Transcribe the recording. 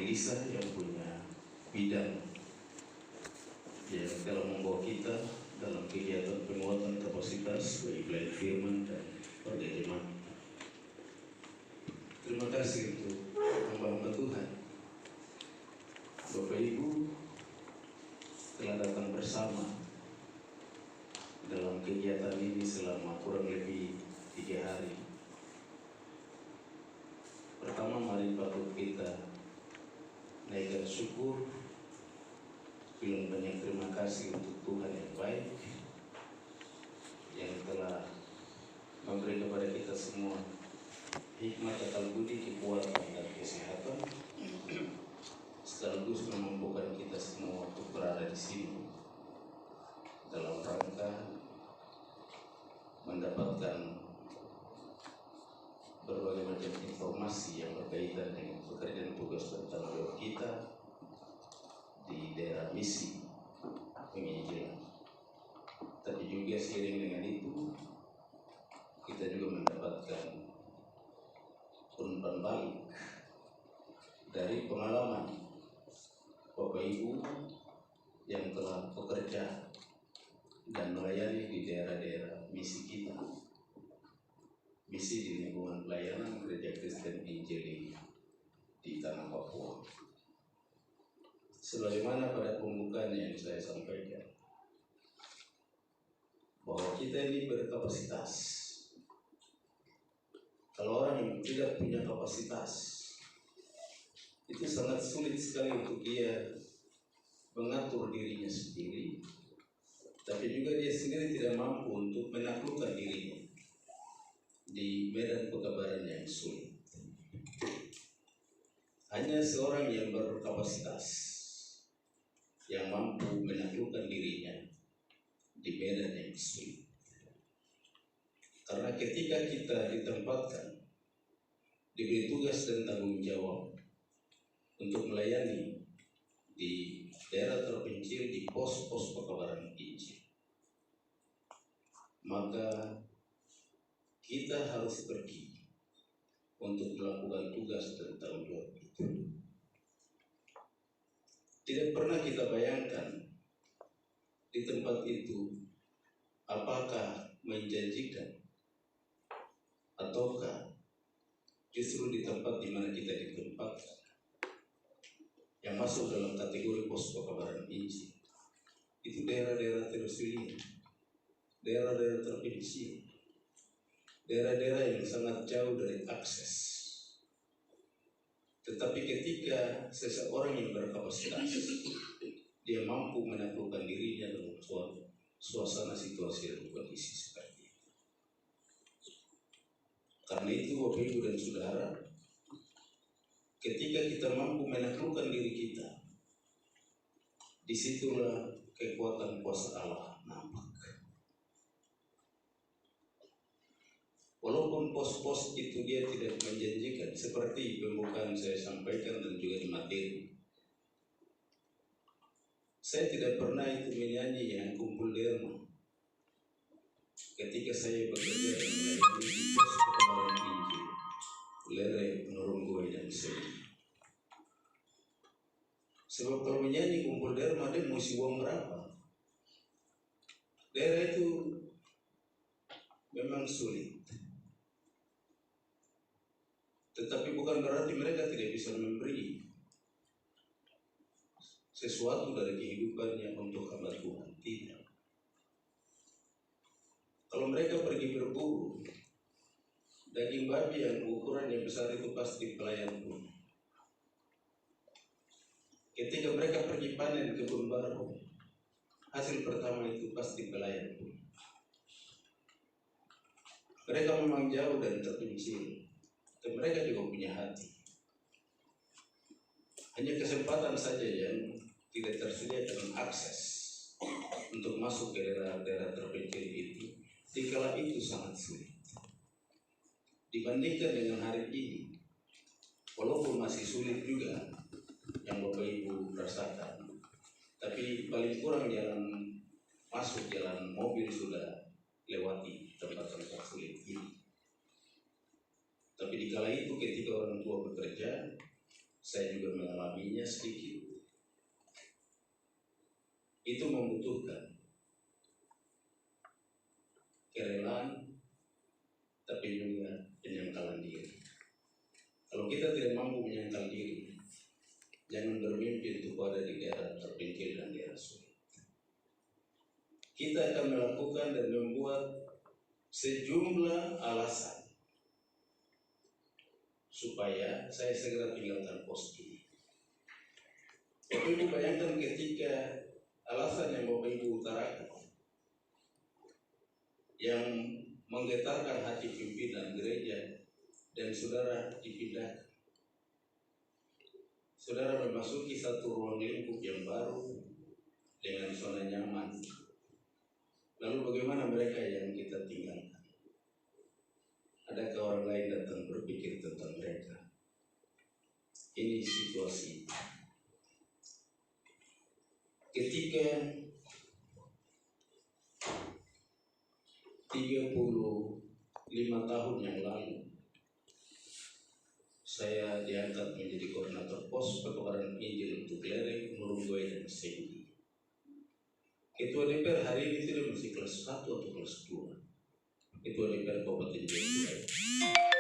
Elisa yang punya bidang yang telah membawa kita dalam kegiatan penguatan kapasitas bagi pelayan firman dan perjemaat. Terima kasih untuk hamba-hamba Tuhan. Bapak Ibu telah datang bersama dalam kegiatan ini selama kurang lebih 3 hari. Pertama, mari patut kita naikkan syukur, bilang banyak terima kasih untuk Tuhan yang baik yang telah memberi kepada kita semua hikmat, akal budi, kekuatan dan kesehatan, sekaligus memampukan kita semua untuk berada di sini dalam rangka mendapatkan berbagai macam informasi yang berkaitan dengan pekerjaan tugas dan tanggung jawab kita di daerah misi penginjilan. Tapi juga seiring dengan itu kita juga mendapatkan umpan balik dari pengalaman Bapak Ibu yang telah bekerja dan melayani di daerah-daerah misi kita, misi di lingkungan pelayanan Gereja Kristen Injili di tanah Papua. Sebagaimana pada pembukaan yang saya sampaikan, bahwa kita ini berkapasitas. Kalau orang yang tidak punya kapasitas, itu sangat sulit sekali untuk dia mengatur dirinya sendiri, tapi juga dia sendiri tidak mampu untuk menaklukkan dirinya di medan pekabaran yang sulit. Hanya seorang yang berkapasitas yang mampu menaklukkan dirinya di medan yang sulit. Karena ketika kita ditempatkan, diberi tugas dan tanggung jawab untuk melayani di daerah terpencil, di pos-pos pekabaran Injil, maka kita harus pergi untuk melakukan tugas dan tanggung jawab itu. Tidak pernah kita bayangkan di tempat itu apakah menjanjikan ataukah justru di tempat di mana kita ditempatkan yang masuk dalam kategori pos pekabaran Injil itu daerah-daerah tersulit, daerah-daerah terpencil, daerah-daerah yang sangat jauh dari akses. Tetapi ketika seseorang yang berkapasitas, dia mampu menaklukkan dirinya dalam suasana situasi dan kondisi seperti itu. Karena itu Bapak Ibu dan Saudara, ketika kita mampu menaklukkan diri kita, disitulah kekuatan kuasa Allah nampak. Walaupun pos-pos itu dia tidak menjanjikan, seperti pembukaan saya sampaikan dan juga di materi, saya tidak pernah itu menyanyi yang kumpul derma ketika saya bekerja dan melayani di pos pekabaran Injil Lere Nurunggoy dan Seri. Sebab kalau menyanyi kumpul derma, dia mesti uang berapa? Daerah itu memang sulit, tetapi bukan berarti mereka tidak bisa memberi sesuatu dari kehidupannya untuk hamba Tuhan. Tidak. Kalau mereka pergi berburu, daging babi yang ukuran yang besar itu pasti pelayan Tuhan. Ketika mereka pergi panen kebun baru, hasil pertama itu pasti pelayan Tuhan. Mereka memang jauh dan terpencil, tapi mereka juga punya hati. Hanya kesempatan saja yang tidak tersedia dengan akses untuk masuk ke daerah-daerah terpencil itu, dikala itu sangat sulit. Dibandingkan dengan hari ini, walaupun masih sulit juga yang Bapak Ibu rasakan, tapi paling kurang jalan masuk, jalan mobil sudah lewati tempat-tempat sulit ini. Tapi dikala itu ketika orang tua bekerja, saya juga mengalaminya sedikit. Itu membutuhkan kerelaan, tapi juga penyangkalan diri. Kalau kita tidak mampu menyangkal diri, jangan bermimpi untuk berada di daerah terpencil dan daerah sulit. Kita akan melakukan dan membuat sejumlah alasan supaya saya segera tinggalkan pos ini. Bapak Ibu bayangkan ketika alasan yang Bapak Ibu utarakan yang menggetarkan hati pimpinan gereja dan saudara dipindahkan. Saudara memasuki satu ruang lingkup yang baru dengan zona nyaman. Lalu bagaimana mereka yang kita tinggalkan? Adakah orang lain datang berpikir tentang mereka? Ini situasi. Ketika 35 tahun yang lalu saya diangkat menjadi koordinator pos pertukaran Injil untuk Lereng, Murunggoy, dan Senggi. Ketua DPR hari ini tidak masih kelas 1 atau kelas 2. Ketua DPR Kabupaten Jayapura.